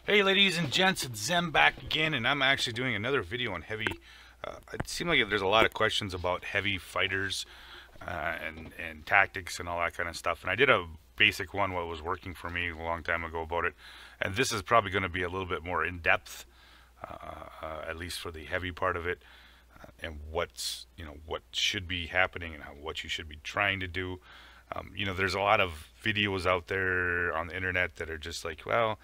Hey ladies and gents, it's Zem back again, and I'm actually doing another video on heavy. It seems like there's a lot of questions about heavy fighters and tactics and all that kind of stuff. And I did a basic one what was working for me a long time ago about it. And this is probably going to be a little bit more in depth, at least for the heavy part of it, and what should be happening and what you should be trying to do. There's a lot of videos out there on the internet that are just like, well,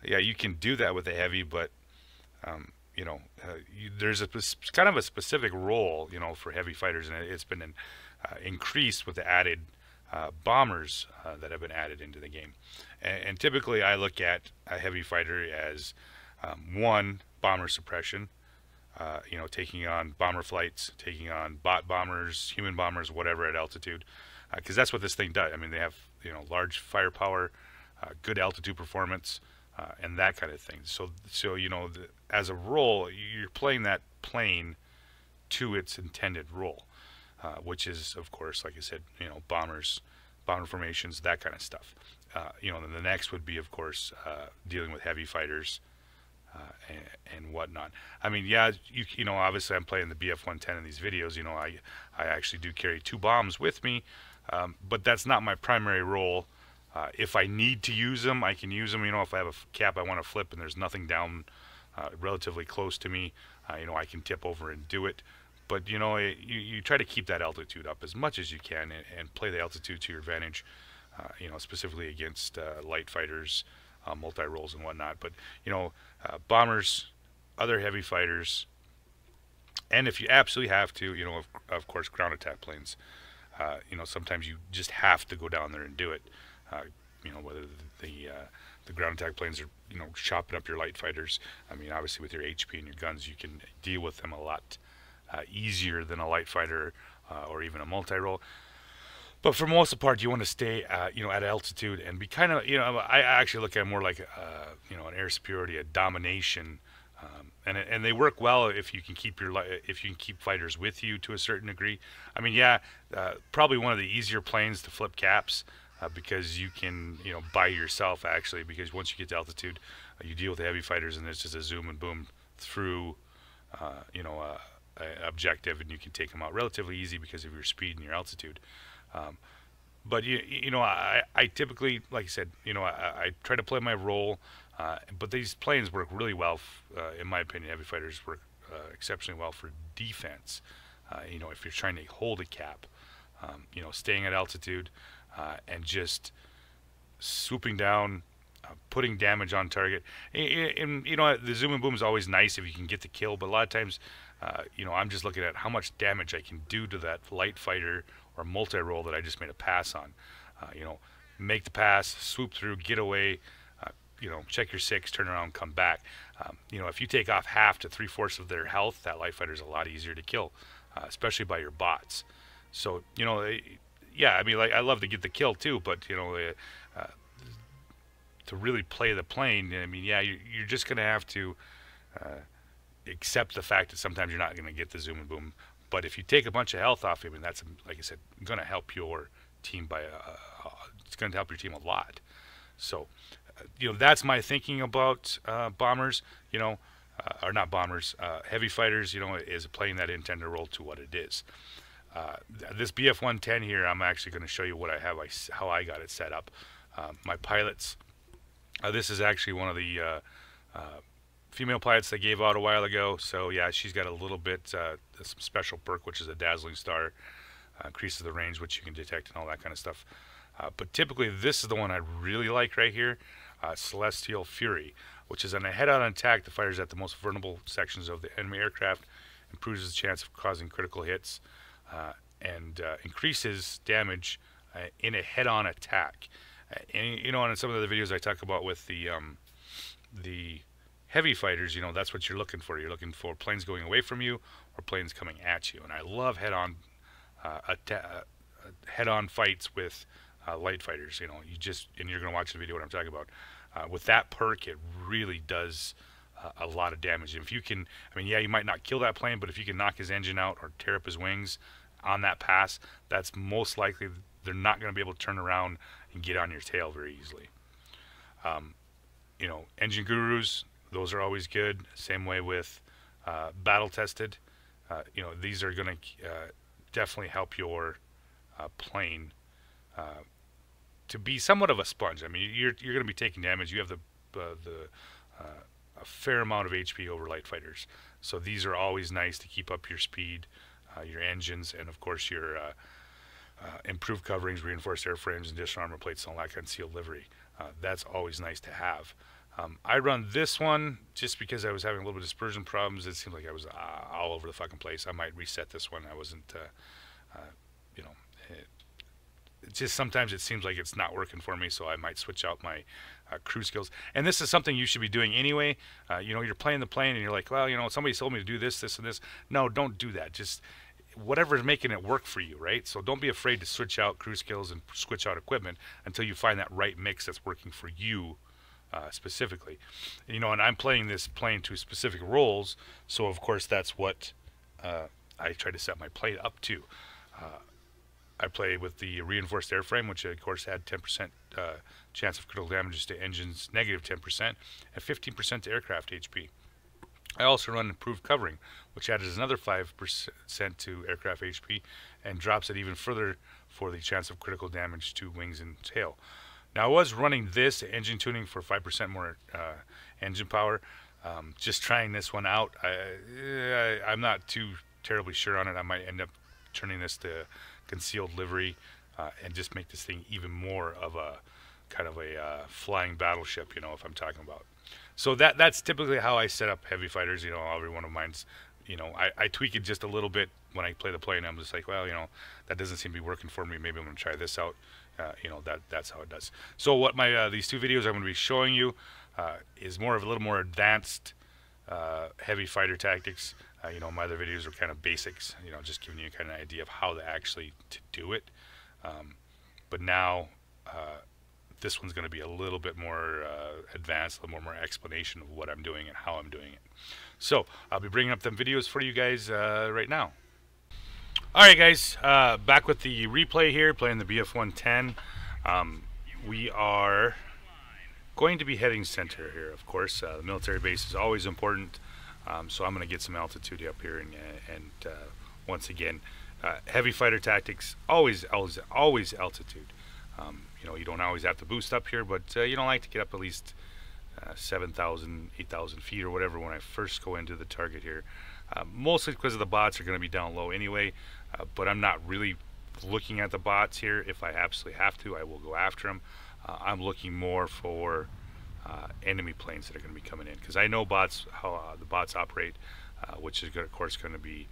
yeah, you can do that with a heavy, but there's kind of a specific role, for heavy fighters, and it's been increased with the added bombers that have been added into the game. And typically, I look at a heavy fighter as one, bomber suppression. Taking on bomber flights, taking on bot bombers, human bombers, whatever at altitude, because that's what this thing does. I mean, they have large firepower, good altitude performance, and that kind of thing. So as a role, you're playing that plane to its intended role, which is, of course, like I said, bombers, bomber formations, that kind of stuff. Then the next would be, of course, dealing with heavy fighters. And whatnot. I mean, yeah, obviously I'm playing the BF-110 in these videos. I actually do carry 2 bombs with me, but that's not my primary role. If I need to use them, I can use them. If I have a cap I want to flip and there's nothing down relatively close to me, I can tip over and do it. But you try to keep that altitude up as much as you can and play the altitude to your advantage. Specifically against light fighters, multi-roles and whatnot. But bombers, other heavy fighters, and if you absolutely have to, of course, ground attack planes. Sometimes you just have to go down there and do it. Whether the ground attack planes are chopping up your light fighters. I mean, obviously with your HP and your guns, you can deal with them a lot easier than a light fighter or even a multi-role. But for most of the part, you want to stay, at altitude and be kind of, I actually look at it more like, an air superiority, a domination, and they work well if you can keep fighters with you to a certain degree. I mean, yeah, probably one of the easier planes to flip caps because you can, by yourself actually, because once you get to altitude, you deal with the heavy fighters and it's just a zoom and boom through, objective, and you can take them out relatively easy because of your speed and your altitude. But I typically, like I said, I try to play my role, but these planes work really well. In my opinion, heavy fighters work exceptionally well for defense. If you're trying to hold a cap, staying at altitude, and just swooping down, putting damage on target. And the zoom and boom is always nice if you can get the kill, but a lot of times, I'm just looking at how much damage I can do to that light fighter or multi-role that I just made a pass on. Make the pass, swoop through, get away, check your 6, turn around, come back. If you take off half to 3/4 of their health, that light fighter is a lot easier to kill, especially by your bots. So, yeah, I mean, like, I love to get the kill too, but, to really play the plane, I mean, yeah, you're just going to have to accept the fact that sometimes you're not going to get the zoom and boom. But if you take a bunch of health off him, and that's, like I said, going to help your team it's going to help your team a lot. So, that's my thinking about bombers, or not bombers, heavy fighters, is playing that intended role to what it is. This BF-110 here, I'm actually going to show you what I have, how I got it set up. My pilots, this is actually one of the female pilots they gave out a while ago. So yeah, she's got a little bit some special perk, which is a dazzling star, increases the range which you can detect and all that kind of stuff. But typically this is the one I really like right here, Celestial Fury, which is on a head-on attack. The fighters at the most vulnerable sections of the enemy aircraft, improves the chance of causing critical hits, and increases damage in a head-on attack. And in some of the videos I talk about with the heavy fighters, that's what you're looking for. You're looking for planes going away from you or planes coming at you. And I love head-on fights with light fighters. And you're going to watch the video what I'm talking about. With that perk, it really does a lot of damage. And if you can, I mean, yeah, you might not kill that plane, but if you can knock his engine out or tear up his wings on that pass, that's most likely they're not going to be able to turn around and get on your tail very easily. You know, engine gurus, those are always good. Same way with battle tested. You know, these are going to definitely help your plane to be somewhat of a sponge. I mean, you're going to be taking damage. You have a fair amount of HP over light fighters, so these are always nice to keep up your speed, your engines, and of course your improved coverings, reinforced airframes, additional armor plates, and all that kind of concealed livery. That's always nice to have. I run this one just because I was having a little bit of dispersion problems. It seemed like I was all over the fucking place. I might reset this one. I wasn't, you know, it just sometimes it seems like it's not working for me, so I might switch out my crew skills. And this is something you should be doing anyway. You know, you're playing the plane and you're like, well, you know, somebody told me to do this, this, and this. No, don't do that. Just whatever is making it work for you, right? So don't be afraid to switch out crew skills and switch out equipment until you find that right mix that's working for you specifically. You know, and I'm playing this plane to specific roles, so of course that's what I try to set my plane up to. I play with the reinforced airframe, which of course had 10% chance of critical damages to engines, negative 10%, and 15% to aircraft HP. I also run improved covering, which adds another 5% to aircraft HP and drops it even further for the chance of critical damage to wings and tail. Now I was running this engine tuning for 5% more engine power. Just trying this one out. I'm not too terribly sure on it. I might end up turning this to concealed livery and just make this thing even more of a kind of a flying battleship, you know, if I'm talking about. So that's typically how I set up heavy fighters. You know, every one of mine's, you know, I tweak it just a little bit when I play the plane. I'm just like, well, you know, that doesn't seem to be working for me. Maybe I'm going to try this out. You know, that's how it does. So what my these two videos I'm going to be showing you is more of a little more advanced heavy fighter tactics. You know, my other videos are kind of basics. You know, just giving you kind of an idea of how to actually to do it. But now this one's going to be a little bit more advanced, a little more explanation of what I'm doing and how I'm doing it. So I'll be bringing up them videos for you guys right now. Alright guys, back with the replay here, playing the BF-110. We are going to be heading center here, of course. The military base is always important, so I'm going to get some altitude up here. And once again, heavy fighter tactics, always altitude. You know, you don't always have to boost up here, but you don't like to get up at least 7,000, 8,000 feet or whatever when I first go into the target here. Mostly because of the bots are going to be down low anyway, but I'm not really looking at the bots here. If I absolutely have to, I will go after them. I'm looking more for enemy planes that are going to be coming in, because I know bots, how the bots operate, which is of course going to be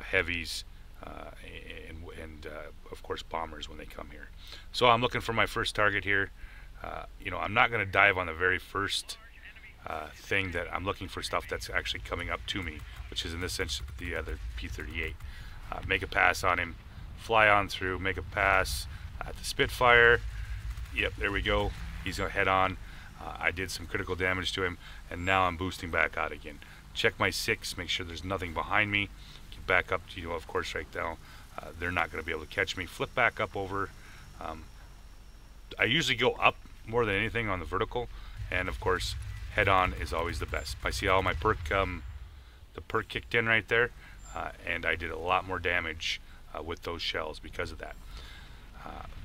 heavies and of course bombers when they come here. So I'm looking for my first target here. You know, I'm not going to dive on the very first thing. That I'm looking for stuff that's actually coming up to me, which is in this sense the other P-38. Make a pass on him, fly on through, make a pass at the Spitfire. Yep, there we go. He's going to head on. I did some critical damage to him, and now I'm boosting back out again. Check my 6, make sure there's nothing behind me. Get back up to, you know, of course, right now. They're not going to be able to catch me. Flip back up over. I usually go up more than anything on the vertical, and of course, head on is always the best. I see all my perk, the perk kicked in right there, and I did a lot more damage with those shells because of that.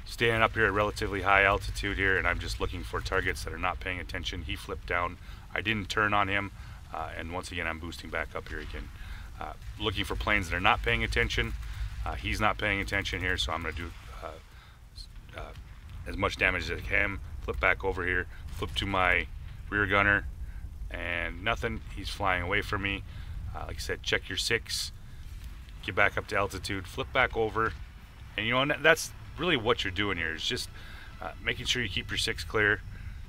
Staying up here at relatively high altitude here, and I'm just looking for targets that are not paying attention. He flipped down. I didn't turn on him, and once again, I'm boosting back up here again. Looking for planes that are not paying attention. He's not paying attention here, so I'm going to do as much damage as I can. Flip back over here, flip to my rear gunner, and nothing. He's flying away from me. Like I said, check your 6, get back up to altitude, flip back over, and you know, and that's really what you're doing here, is just making sure you keep your 6 clear,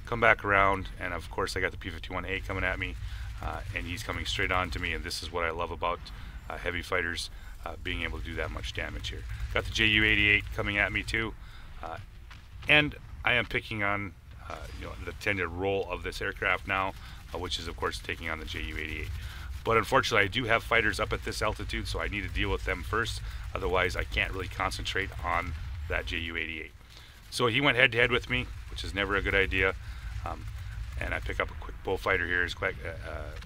come back around, and of course I got the P-51A coming at me, and he's coming straight on to me, and this is what I love about heavy fighters, being able to do that much damage here. Got the Ju-88 coming at me too, and I am picking on you know, the intended role of this aircraft now, which is of course taking on the Ju-88. But unfortunately, I do have fighters up at this altitude, so I need to deal with them first. Otherwise, I can't really concentrate on that Ju-88. So he went head-to-head with me, which is never a good idea. and I pick up a quick bullfighter here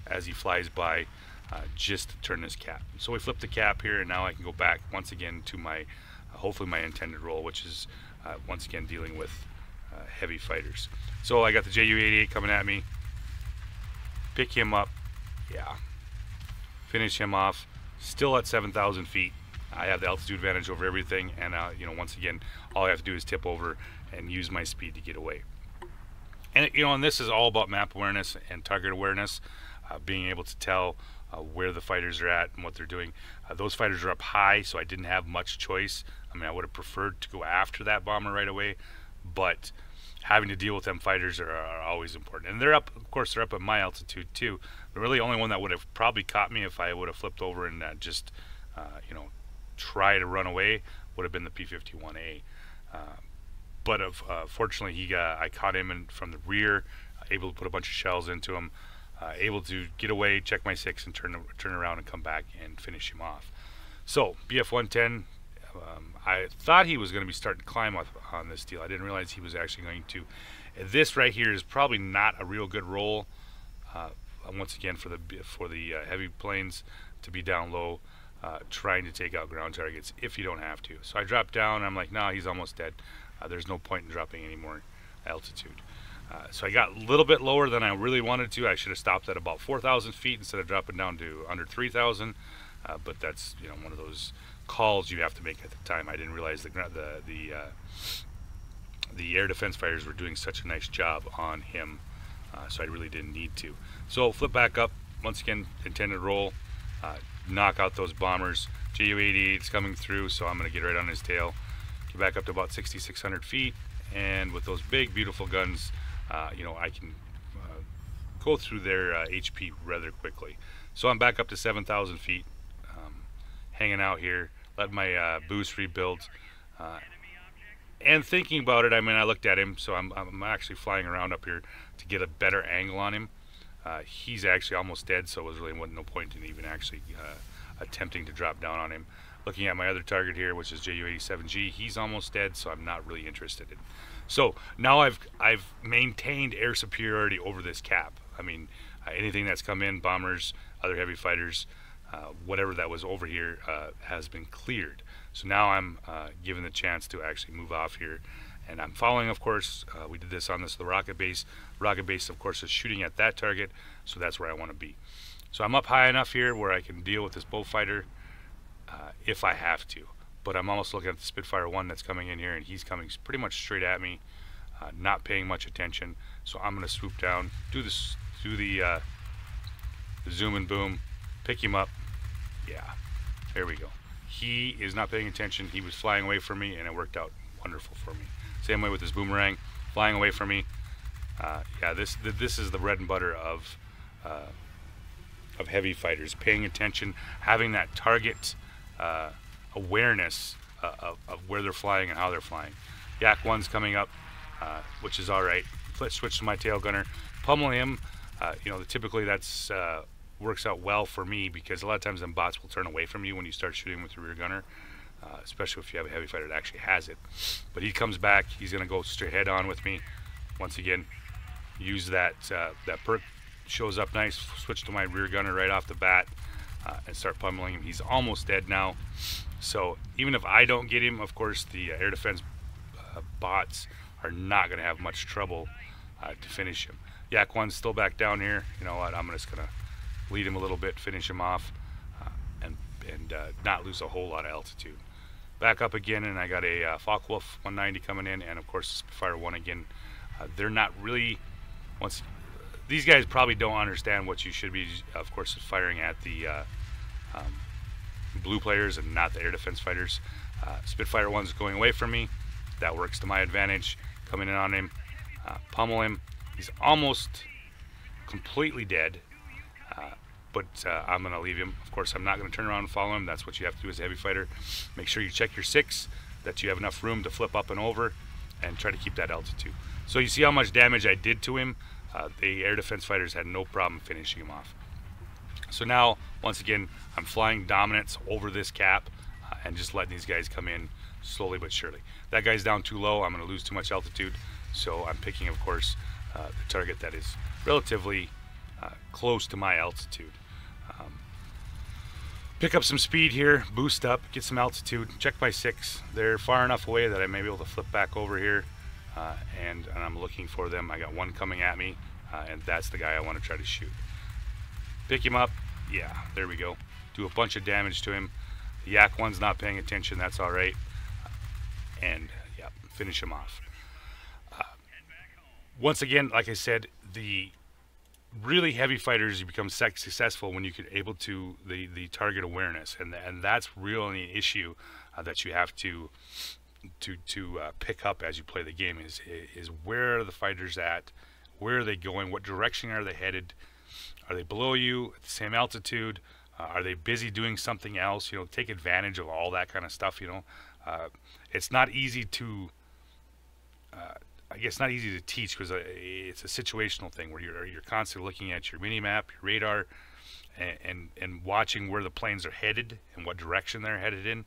as he flies by, just to turn this cap. So we flip the cap here, and now I can go back once again to my hopefully my intended role, which is once again dealing with heavy fighters. So I got the Ju-88 coming at me. Pick him up, yeah. Finish him off. Still at 7,000 feet. I have the altitude advantage over everything, and you know, once again, all I have to do is tip over and use my speed to get away. And you know, and this is all about map awareness and target awareness, being able to tell where the fighters are at and what they're doing. Those fighters are up high, so I didn't have much choice. I mean, I would have preferred to go after that bomber right away, but having to deal with them fighters are always important. And they're up, of course, they're up at my altitude too. The really only one that would have probably caught me if I would have flipped over and just, you know, try to run away would have been the P-51A. But fortunately, I caught him from the rear, able to put a bunch of shells into him, able to get away, check my 6, and turn around and come back and finish him off. So BF-110, I thought he was going to be starting to climb on this deal. I didn't realize he was actually going to. This right here is probably not a real good roll. Once again, for the heavy planes to be down low, trying to take out ground targets if you don't have to. So I dropped down, and I'm like, no, he's almost dead. There's no point in dropping any more altitude. So I got a little bit lower than I really wanted to. I should have stopped at about 4,000 feet instead of dropping down to under 3,000. But that's, you know, one of those calls you have to make at the time. I didn't realize the air defense fighters were doing such a nice job on him, so I really didn't need to. So flip back up once again, intended roll, knock out those bombers. Ju-88's coming through, so I'm going to get right on his tail. Get back up to about 6,600 feet, and with those big, beautiful guns, you know, I can go through their HP rather quickly. So I'm back up to 7,000 feet, hanging out here, let my boost rebuild, and thinking about it. I mean, I looked at him, so I'm actually flying around up here to get a better angle on him. He's actually almost dead, so it really wasn't no point in even actually attempting to drop down on him. Looking at my other target here, which is Ju-87G, he's almost dead, so I'm not really interested in. So now I've maintained air superiority over this cap. I mean, anything that's come in, bombers, other heavy fighters, whatever that was over here has been cleared. So now I'm given the chance to actually move off here, and I'm following, of course. We did this on the rocket base. Rocket base, of course, is shooting at that target, so that's where I want to be. So I'm up high enough here where I can deal with this bullfighter if I have to. But I'm almost looking at the Spitfire 1 that's coming in here, and he's coming pretty much straight at me, not paying much attention. So I'm going to swoop down, do the zoom and boom, pick him up. Yeah, there we go. He is not paying attention. He was flying away from me, and it worked out wonderful for me. Same way with this boomerang, flying away from me. Yeah, this is the bread and butter of heavy fighters. Paying attention, having that target awareness of where they're flying and how they're flying. Yak 1's coming up, which is all right. Let's switch to my tail gunner, pummel him. You know, typically that's works out well for me, because a lot of times them bots will turn away from you when you start shooting with your rear gunner, especially if you have a heavy fighter that actually has it. But he comes back, he's going to go straight head on with me. Once again, use that perk, shows up nice, switch to my rear gunner right off the bat, and start pummeling him. He's almost dead now. So even if I don't get him, of course the air defense bots are not going to have much trouble to finish him. Yak 1's still back down here. You know what, I'm just going to lead him a little bit, finish him off, and not lose a whole lot of altitude. Back up again, and I got a Focke-Wulf 190 coming in, and of course Spitfire 1 again. They're not really, these guys probably don't understand what you should be, of course, firing at the blue players and not the air defense fighters. Spitfire 1's going away from me. That works to my advantage. Coming in on him, pummel him. He's almost completely dead, but I'm going to leave him. Of course, I'm not going to turn around and follow him. That's what you have to do as a heavy fighter. Make sure you check your 6, that you have enough room to flip up and over, and try to keep that altitude. So you see how much damage I did to him. The air defense fighters had no problem finishing him off. So now, once again, I'm flying dominance over this cap and just letting these guys come in slowly but surely. That guy's down too low. I'm going to lose too much altitude. So I'm picking, of course, the target that is relatively close to my altitude. Pick up some speed here, boost up, get some altitude, check my 6. They're far enough away that I may be able to flip back over here, and I'm looking for them. I got one coming at me, and that's the guy I want to try to shoot. Pick him up, yeah, there we go. Do a bunch of damage to him. The Yak 1's not paying attention, that's alright. And yeah, finish him off. Once again, like I said, the really heavy fighters, you become successful when you get able to the target awareness, and that's really an issue that you have to pick up as you play the game. Is where are the fighters at? Where are they going? What direction are they headed? Are they below you at the same altitude? Are they busy doing something else? You know, take advantage of all that kind of stuff. You know, it's not easy to I guess not easy to teach, because it's a situational thing where you're constantly looking at your mini map, your radar, and watching where the planes are headed and what direction they're headed in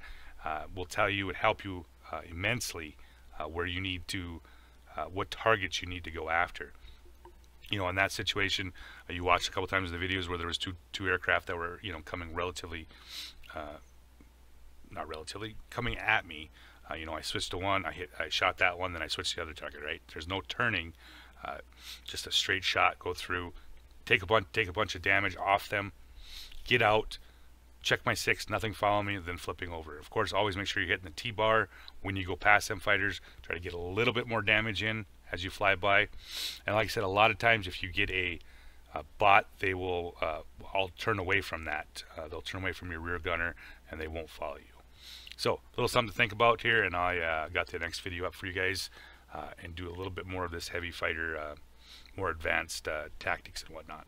will tell you and help you immensely where you need to, what targets you need to go after. You know, in that situation, you watched a couple times in the videos where there was two aircraft that were, you know, coming relatively, not relatively, coming at me. You know, I switched to one, I shot that one, then I switched to the other target, right? There's no turning, just a straight shot, go through, take a bunch of damage off them, get out, check my 6, nothing following me, then flipping over. Of course, always make sure you're hitting the T-bar when you go past them fighters. Try to get a little bit more damage in as you fly by. And like I said, a lot of times if you get a bot, they will all turn away from that. They'll turn away from your rear gunner and they won't follow you. So, a little something to think about here, and I got the next video up for you guys and do a little bit more of this heavy fighter, more advanced tactics and whatnot.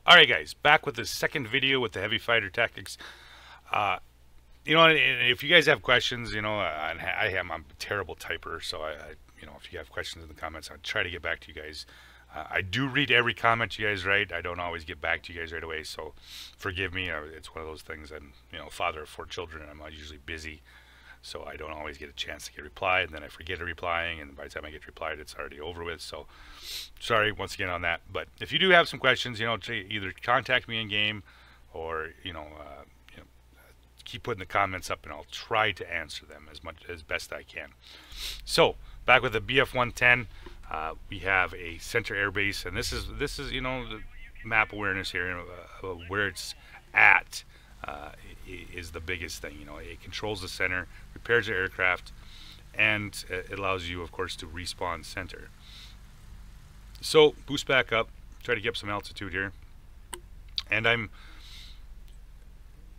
Alright guys, back with the second video with the heavy fighter tactics. You know, and if you guys have questions, you know, I'm a terrible typer, so you know, if you have questions in the comments, I'll try to get back to you guys. I do read every comment you guys write. I don't always get back to you guys right away, so forgive me. It's one of those things. I'm, you know, father of 4 children, and I'm usually busy, so I don't always get a chance to get replied, and then I forget replying, and by the time I get replied, it's already over with. So sorry once again on that. But if you do have some questions, you know, either contact me in game, or you know, keep putting the comments up, and I'll try to answer them as best I can. So back with the BF-110. We have a center airbase, and this is you know, the map awareness here, where it's at is the biggest thing. You know, it controls the center, repairs the aircraft, and it allows you, of course, to respawn center. So boost back up, try to get up some altitude here, and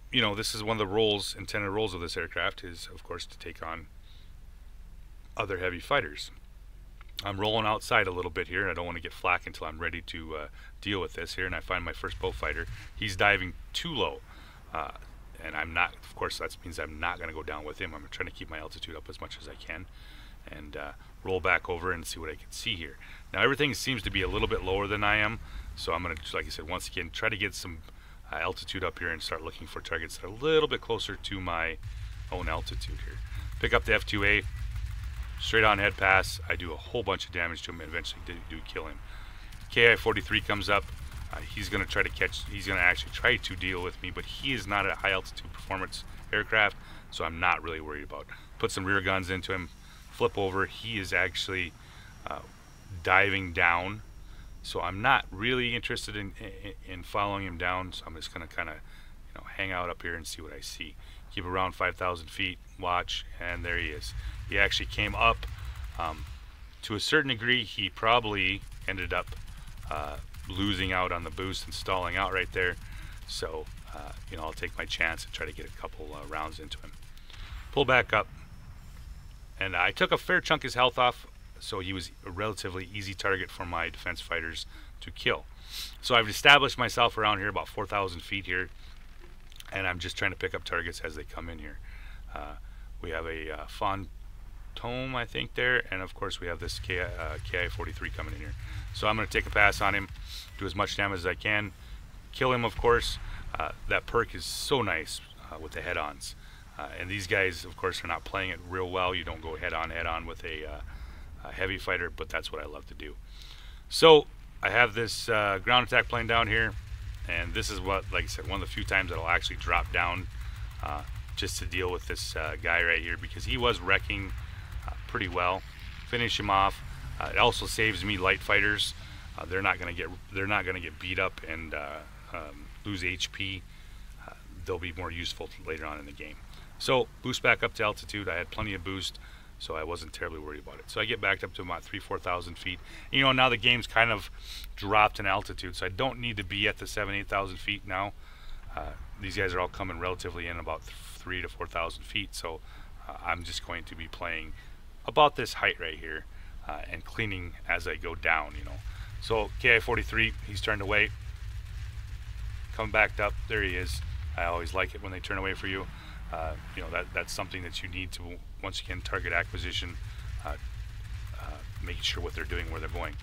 you know, this is one of the intended roles of this aircraft is, of course, to take on other heavy fighters. I'm rolling outside a little bit here. I don't want to get flak until I'm ready to deal with this here, and I find my first bow fighter. He's diving too low, and I'm not, of course, that means I'm not going to go down with him. I'm trying to keep my altitude up as much as I can, and roll back over and see what I can see here. Now everything seems to be a little bit lower than I am, so I'm going to, like I said, once again, try to get some altitude up here and start looking for targets that are a little bit closer to my own altitude here. Pick up the F2A. Straight on head pass, I do a whole bunch of damage to him and eventually do kill him. KI-43 comes up. He's going to try to catch, he's going to actually try to deal with me, but he is not a high altitude performance aircraft, so I'm not really worried about it. Put some rear guns into him, flip over. He is actually diving down, so I'm not really interested in following him down, so I'm just going to kind of, you know, hang out up here and see what I see. Keep around 5,000 feet, watch, and there he is. He actually came up. To a certain degree, he probably ended up losing out on the boost and stalling out right there. So, you know, I'll take my chance and try to get a couple rounds into him. Pull back up. And I took a fair chunk of his health off, so he was a relatively easy target for my defense fighters to kill. So I've established myself around here, about 4,000 feet here, and I'm just trying to pick up targets as they come in here. We have a Fantôme, I think, there, and of course we have this KI-43 coming in here. So I'm going to take a pass on him, do as much damage as I can, kill him, of course. That perk is so nice with the head-ons. And these guys, of course, are not playing it real well. You don't go head-on with a heavy fighter, but that's what I love to do. So I have this ground attack plane down here, and this is what, like I said, one of the few times that I'll actually drop down uh, just to deal with this guy right here, because he was wrecking pretty well. Finish him off. It also saves me light fighters. They're not gonna get beat up and lose HP. They'll be more useful later on in the game. So boost back up to altitude. I had plenty of boost, so I wasn't terribly worried about it. So I get backed up to about 3,000–4,000 feet. You know, now the game's kind of dropped in altitude, so I don't need to be at the 7,000–8,000 feet now. These guys are all coming relatively in about 3,000 to 4,000 feet, so I'm just going to be playing about this height right here and cleaning as I go down, you know. So KI-43, he's turned away, come backed up. There he is. I always like it when they turn away for you. You know, that's something that you need to, once again, target acquisition, making sure what they're doing, where they're going.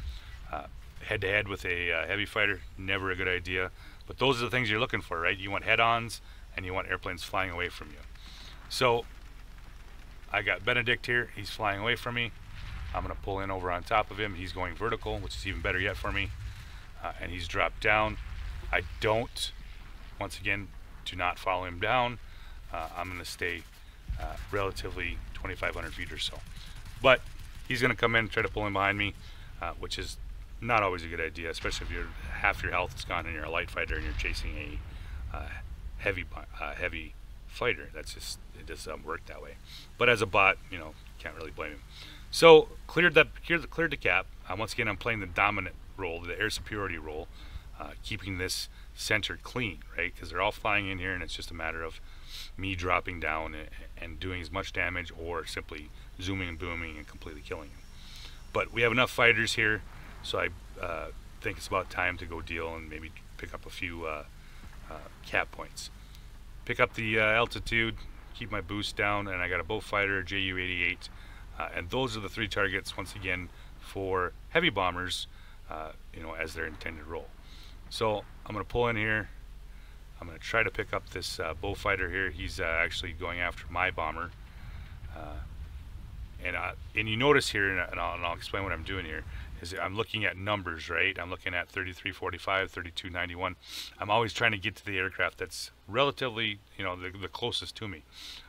Head to head with a heavy fighter, never a good idea. But those are the things you're looking for, right? You want head-ons and you want airplanes flying away from you. So I got Benedict here. He's flying away from me. I'm going to pull in over on top of him. He's going vertical, which is even better yet for me. And he's dropped down. I don't, once again, do not follow him down. I'm going to stay relatively 2,500 feet or so. But he's going to come in and try to pull in behind me, which is not always a good idea, especially if you're half your health is gone and you're a light fighter and you're chasing a heavy fighter. That's just, it doesn't work that way. But as a bot, you know, can't really blame him. So cleared the cap. Once again, I'm playing the dominant role, the air superiority role, keeping this center clean, right? Because they're all flying in here, and it's just a matter of me dropping down and doing as much damage, or simply zooming and booming and completely killing him. But we have enough fighters here, so I think it's about time to go deal and maybe pick up a few cap points. Pick up the altitude, keep my boost down, and I got a bow fighter, Ju-88, and those are the three targets, once again, for heavy bombers, you know, as their intended role. So I'm going to pull in here. I'm going to try to pick up this bow fighter here. He's actually going after my bomber. And you notice here, and I'll explain what I'm doing here, is I'm looking at numbers, right? I'm looking at 3345, 3291. I'm always trying to get to the aircraft that's relatively, you know, the closest to me.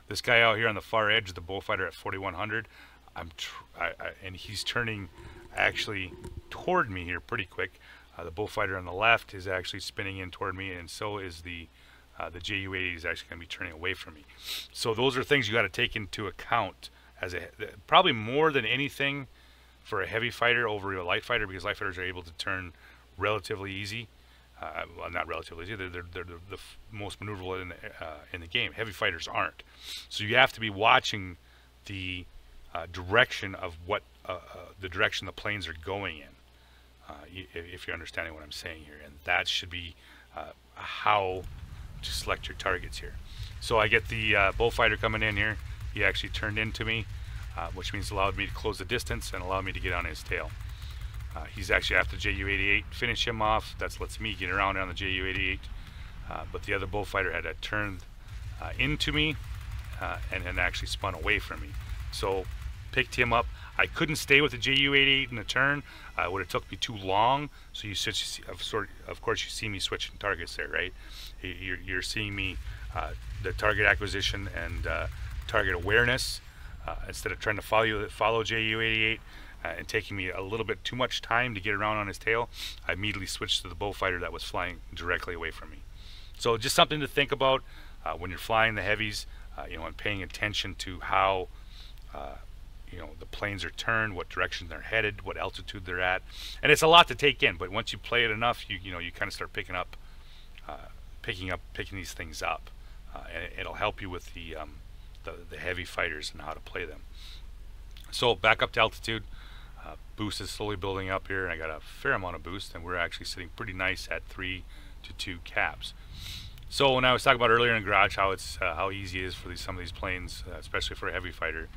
This guy out here on the far edge, the bow fighter at 4100, and he's turning actually toward me here pretty quick. The bow fighter on the left is actually spinning in toward me, and so is the Ju-80 is actually going to be turning away from me. So those are things you got to take into account as probably more than anything for a heavy fighter over a light fighter, because light fighters are able to turn relatively easy. Well, not relatively easy. They're the most maneuverable in the game. Heavy fighters aren't. So you have to be watching the direction of what the direction the planes are going in. If you're understanding what I'm saying here, and that should be how to select your targets here. So I get the bow fighter coming in here. He actually turned into me, which means allowed me to close the distance and allowed me to get on his tail. He's actually after the Ju-88. Finish him off. That lets me get around on the Ju-88. But the other bow fighter had turned into me and then actually spun away from me. So picked him up. I couldn't stay with the Ju-88 in the turn. It would have took me too long. So you switch, of course, you see me switching targets there, right? You're seeing me the target acquisition and target awareness instead of trying to follow Ju-88 and taking me a little bit too much time to get around on his tail. I immediately switched to the bow fighter that was flying directly away from me. So just something to think about when you're flying the heavies, you know, and paying attention to how you know, the planes are turned, what direction they're headed, what altitude they're at, and it's a lot to take in. But once you play it enough, you know, you kind of start picking these things up, and it'll help you with the heavy fighters and how to play them. So back up to altitude. Boost is slowly building up here, and I got a fair amount of boost, and we're actually sitting pretty nice at 3 to 2 caps. So when I was talking about earlier in garage how easy it is for some of these planes, especially for a heavy fighter,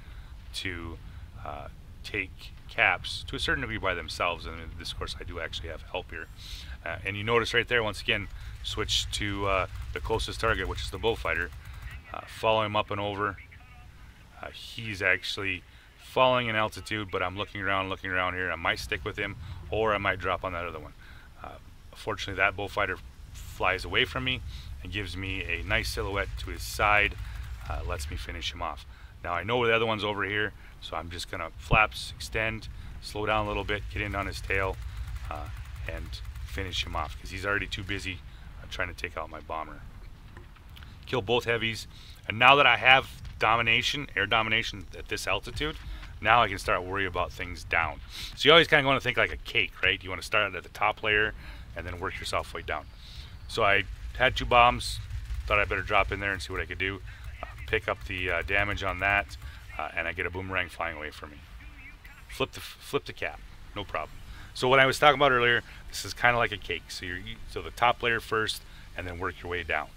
to take caps to a certain degree by themselves, and in this course I do actually have help here. And you notice right there, once again, switch to the closest target, which is the bow fighter. Follow him up and over. He's actually falling in altitude, but I'm looking around here. I might stick with him, or I might drop on that other one. Fortunately, that bullfighter flies away from me and gives me a nice silhouette to his side, lets me finish him off. Now I know where the other one's over here, so I'm just gonna flaps, extend, slow down a little bit, get in on his tail, and finish him off because he's already too busy trying to take out my bomber. Kill both heavies, and now that I have domination, air domination at this altitude, now I can start worrying about things down. So you always kind of want to think like a cake, right? You want to start at the top layer and then work yourself way down. So I had 2 bombs, thought I'd better drop in there and see what I could do. Pick up the damage on that, and I get a boomerang flying away from me. Flip the cap, no problem. So what I was talking about earlier, this is kind of like a cake. So the top layer first, and then work your way down.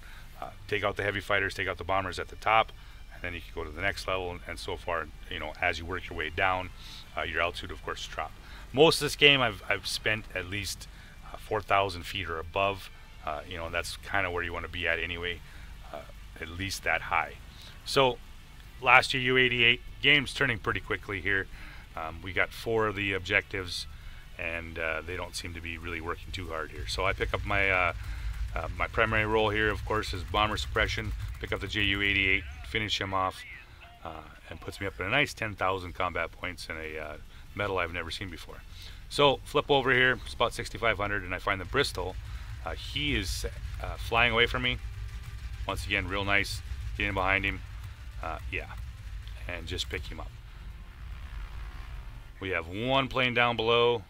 Take out the heavy fighters, take out the bombers at the top, and then you can go to the next level, and so far, you know, as you work your way down, your altitude, of course, drop. Most of this game, I've spent at least 4,000 feet or above. You know, that's kind of where you want to be at anyway, at least that high. So last year, U-88, game's turning pretty quickly here. We got 4 of the objectives, and they don't seem to be really working too hard here. So I pick up my my primary role here, of course, is bomber suppression. Pick up the Ju-88, finish him off, and puts me up in a nice 10,000 combat points and a medal I've never seen before. So flip over here, it's about 6,500, and I find the Bristol. He is flying away from me. Once again, real nice. Get in behind him, yeah, and just pick him up. We have 1 plane down below,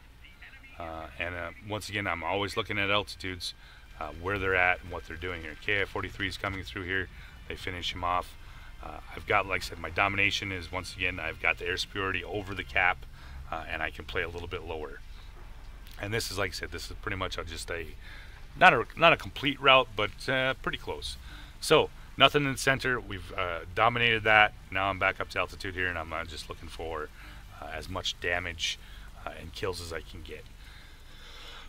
and once again, I'm always looking at altitudes, where they're at and what they're doing here. KI-43 is coming through here. They finish him off. I've got, like I said, my domination is, once again, I've got the air superiority over the cap, and I can play a little bit lower. And this is, like I said, this is pretty much just not a complete route, but pretty close. So nothing in the center. We've dominated that. Now I'm back up to altitude here, and I'm just looking for as much damage and kills as I can get.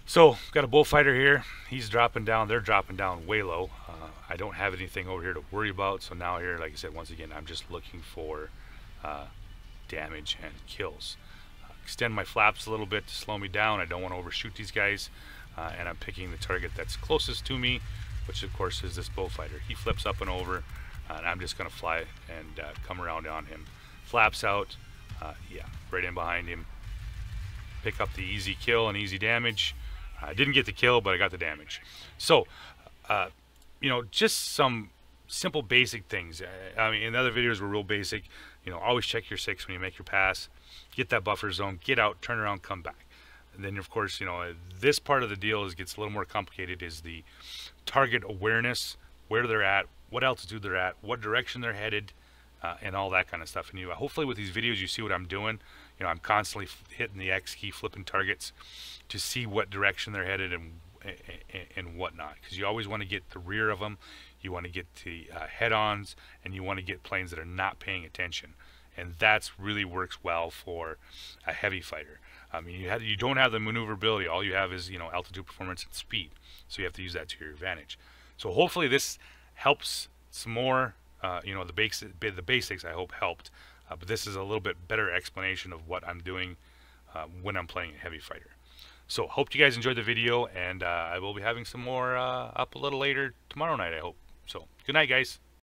So got a bullfighter here. He's dropping down. They're dropping down way low. I don't have anything over here to worry about. So now here, like I said, once again, I'm just looking for damage and kills. Extend my flaps a little bit to slow me down. I don't want to overshoot these guys, and I'm picking the target that's closest to me, which of course is this bullfighter. He flips up and over, and I'm just going to fly and come around on him. Flaps out, yeah, right in behind him. Pick up the easy kill and easy damage. I didn't get the kill, but I got the damage. So, you know, just some simple basic things. I mean, in the other videos were real basic. You know, always check your 6 when you make your pass. Get that buffer zone, get out, turn around, come back. And then, of course, you know, this part of the deal gets a little more complicated, is the target awareness, where they're at, what altitude they're at, what direction they're headed, and all that kind of stuff. And you, hopefully with these videos, you see what I'm doing. You know, I'm constantly hitting the X key, flipping targets to see what direction they're headed and whatnot. Because you always want to get the rear of them. You want to get the head-ons, and you want to get planes that are not paying attention. And that's really works well for a heavy fighter. I mean, you don't have the maneuverability. All you have is, you know, altitude, performance, and speed. So you have to use that to your advantage. So hopefully this helps some more. You know, the basics I hope helped. But this is a little bit better explanation of what I'm doing when I'm playing a heavy fighter. So hope you guys enjoyed the video, and I will be having some more up a little later tomorrow night, I hope. So good night, guys.